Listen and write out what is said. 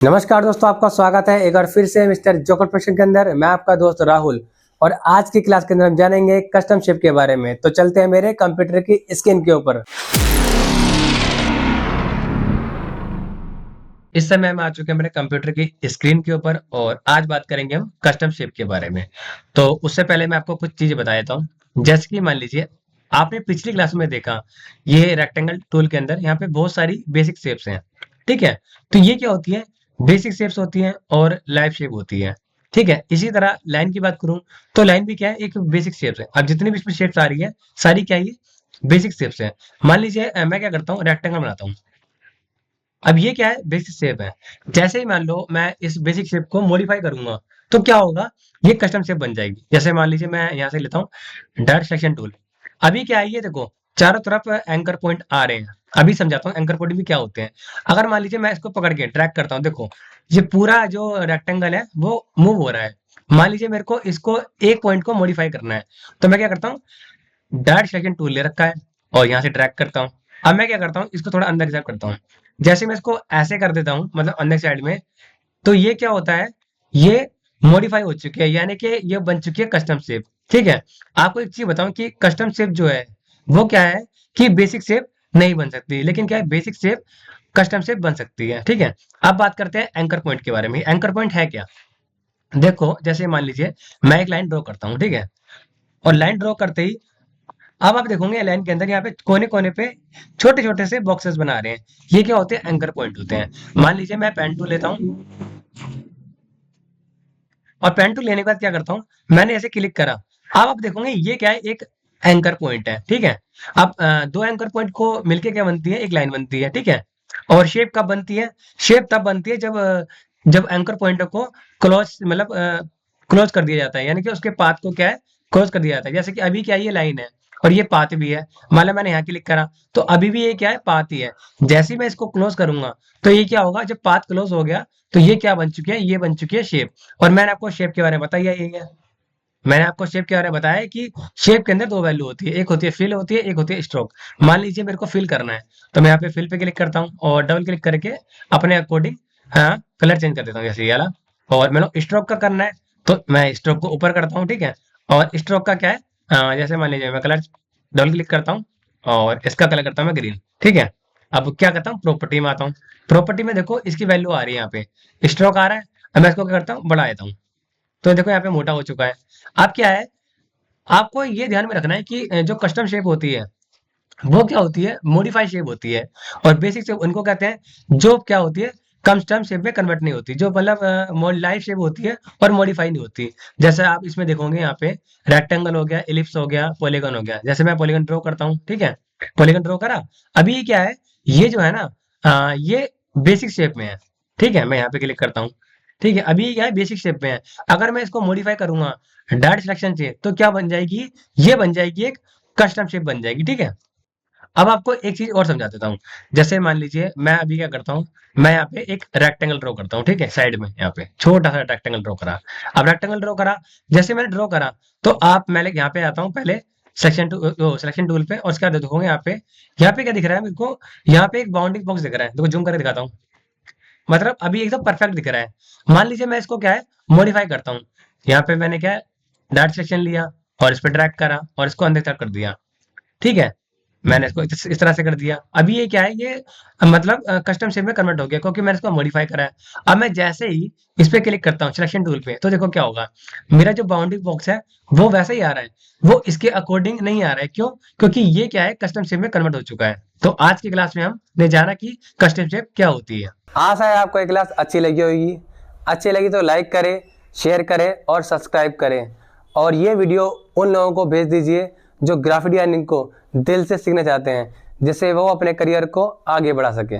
नमस्कार दोस्तों, आपका स्वागत है एक बार फिर से मिस्टर जोकर प्रोडक्शन के अंदर। मैं आपका दोस्त राहुल और आज की क्लास के अंदर हम जानेंगे कस्टम शेप के बारे में। तो चलते हैं मेरे कंप्यूटर की स्क्रीन के ऊपर। इस समय हम आ चुके हैं मेरे कंप्यूटर की स्क्रीन के ऊपर और आज बात करेंगे हम कस्टम शेप के बारे में। तो उससे पहले मैं आपको कुछ चीजें बता देता हूँ। जैसे कि मान लीजिए आपने पिछली क्लास में देखा, ये रेक्टेंगल टूल के अंदर यहाँ पे बहुत सारी बेसिक शेप्स हैं। ठीक है, तो ये क्या होती है? बेसिक शेप्स होती हैं और लाइव शेप होती है। ठीक है, इसी तरह लाइन की बात करूं तो लाइन भी क्या है, एक बेसिक शेप्स है। अब जितनी भी इसमें शेप्स आ रही है सारी क्या है, ये बेसिक शेप्स है। मान लीजिए मैं क्या करता हूँ, रेक्टेंगल बनाता हूँ। अब ये क्या है, बेसिक शेप है। जैसे ही मान लो मैं इस बेसिक शेप को मॉडिफाई करूंगा तो क्या होगा, ये कस्टम शेप बन जाएगी। जैसे मान लीजिए मैं यहाँ से लेता हूँ डायरेक्ट सिलेक्शन टूल। अभी क्या है, ये देखो चारों तरफ एंकर पॉइंट आ रहे हैं। अभी समझाता हूँ एंकर पॉइंट भी क्या होते हैं। अगर मान लीजिए मैं इसको पकड़ के ट्रैक करता हूँ, देखो ये पूरा जो रेक्टेंगल है वो मूव हो रहा है। मान लीजिए मेरे को इसको एक पॉइंट को मॉडिफाई करना है, तो मैं क्या करता हूँ, डायरेक्ट सिलेक्शन टूल ले रखा है और यहाँ से ड्रैग करता हूँ। अब मैं क्या करता हूँ, इसको थोड़ा अंदर की साइड करता हूँ। जैसे मैं इसको ऐसे कर देता हूँ, मतलब अंदर साइड में, तो ये क्या होता है, ये मॉडिफाई हो चुकी है, यानी कि ये बन चुकी है कस्टम शेप। ठीक है, आपको एक चीज बताऊं कि कस्टम शेप जो है वो क्या है कि बेसिक शेप नहीं बन सकती, लेकिन क्या है, बेसिक शेप कस्टम शेप बन सकती है। ठीक है, अब बात करते हैं एंकर पॉइंट के बारे में। एंकर पॉइंट है क्या? देखो जैसे मान लीजिए मैं एक लाइन ड्रॉ करता हूँ, ठीक है, और लाइन ड्रॉ करते ही अब आप देखोगे लाइन के अंदर यहाँ पे कोने कोने पे छोटे छोटे से बॉक्सेस बना रहे हैं। ये क्या होते हैं, एंकर पॉइंट होते हैं। मान लीजिए मैं पेन टूल लेता हूँ और पेन टूल लेने के बाद क्या करता हूँ, मैंने ऐसे क्लिक करा। अब आप देखोगे ये क्या है, एक एंकर पॉइंट है। ठीक है, अब दो एंकर पॉइंट को मिलके क्या बनती है, एक लाइन बनती है। ठीक है, और शेप कब बनती है? शेप तब बनती है जब जब एंकर पॉइंट को क्लोज, मतलब क्लोज कर दिया जाता है, यानी कि उसके पाथ को क्या है, क्लोज कर दिया जाता है। जैसे कि अभी क्या है, ये लाइन है और ये पाथ भी है। मान लो मैंने यहाँ क्लिक करा तो अभी भी ये क्या है, पाथ ही है। जैसे ही मैं इसको क्लोज करूंगा तो ये क्या होगा, जब पाथ क्लोज हो गया तो ये क्या बन चुकी है, ये बन चुकी है शेप। और मैंने आपको शेप के बारे में बताया ही है। मैंने आपको शेप के बारे में बताया है कि शेप के अंदर दो वैल्यू होती है, एक होती है फिल होती है, एक होती है स्ट्रोक। मान लीजिए मेरे को फिल करना है तो मैं यहाँ पे फिल पे क्लिक करता हूँ और डबल क्लिक करके अपने अकॉर्डिंग हाँ कलर चेंज कर देता हूँ, जैसे ये वाला। और मैंने स्ट्रोक का करना है तो मैं स्ट्रोक को ऊपर करता हूँ। ठीक है, और स्ट्रोक का क्या है, जैसे मान लीजिए मैं कलर डबल क्लिक करता हूँ और इसका कलर करता हूँ मैं ग्रीन। ठीक है, अब क्या करता हूँ, प्रॉपर्टी में आता हूँ। प्रॉपर्टी में देखो इसकी वैल्यू आ रही है, यहाँ पे स्ट्रोक आ रहा है। अब मैं इसको क्या करता हूँ, बढ़ा देता हूँ। तो देखो यहाँ पे मोटा हो चुका है। अब क्या है, आपको ये ध्यान में रखना है कि जो कस्टम शेप होती है वो क्या होती है, मॉडिफाई शेप होती है। और बेसिक शेप उनको कहते हैं जो क्या होती है, कस्टम शेप में कन्वर्ट नहीं होती, जो मतलब लाइव शेप होती है और मॉडिफाई नहीं होती। जैसे आप इसमें देखोगे यहाँ पे रेक्टेंगल हो गया, एलिप्स हो गया, पॉलीगन हो गया। जैसे मैं पॉलीगन ड्रॉ करता हूँ, ठीक है, पॉलीगन ड्रॉ करा। अभी ये क्या है, ये जो है ना, ये बेसिक शेप में है। ठीक है, मैं यहाँ पे क्लिक करता हूँ। ठीक है, अभी ये क्या है, बेसिक शेप में है। अगर मैं इसको मॉडिफाई करूंगा डायरेक्ट सिलेक्शन से तो क्या बन जाएगी, ये बन जाएगी एक कस्टम शेप बन जाएगी। ठीक है, अब आपको एक चीज और समझा देता हूँ। जैसे मान लीजिए मैं अभी क्या करता हूँ, मैं यहाँ पे एक रेक्टेंगल ड्रॉ करता हूँ। ठीक है, साइड में यहाँ पे छोटा सा रेक्टेंगल ड्रॉ करा। अब रेक्टेंगल ड्रॉ करा, जैसे मैंने ड्रॉ करा तो आप मैं यहाँ पे आता हूँ पहले सिलेक्शन टूल पे, और उसके बाद देखोगे यहाँ पे क्या दिख रहा है मेरे को, यहाँ पे एक बाउंडिंग बॉक्स दिख रहा है। देखो जूम करके दिखाता हूँ, मतलब अभी एकदम परफेक्ट दिख रहा है। मान लीजिए मैं इसको क्या है, मॉडिफाई करता हूँ। यहाँ पे मैंने क्या है, डायरेक्ट सिलेक्शन लिया और इस पे ड्रैग करा और इसको अंदर तक कर दिया। ठीक है, मैंने इसको इस तरह से कर दिया। अभी ये क्या है, ये मतलब कस्टम शेप में कन्वर्ट हो गया क्योंकि मैंने इसको मॉडिफाई करा है। अब मैं जैसे ही इस पे क्लिक करता हूँ सिलेक्शन टूल पे, तो देखो क्या होगा, मेरा जो बाउंडिंग बॉक्स है वो वैसे ही आ रहा है, वो इसके अकॉर्डिंग नहीं आ रहा है। क्यों? क्योंकि ये क्या है, कस्टम शेप में कन्वर्ट हो चुका है। तो आज की क्लास में हमने जाना कि कस्टम शेप क्या होती है। आशा है आपको ये क्लास अच्छी लगी होगी। अच्छी लगी तो लाइक करें, शेयर करें और सब्सक्राइब करें। और ये वीडियो उन लोगों को भेज दीजिए जो ग्राफिक डिजाइनिंग को दिल से सीखना चाहते हैं, जिससे वो अपने करियर को आगे बढ़ा सके।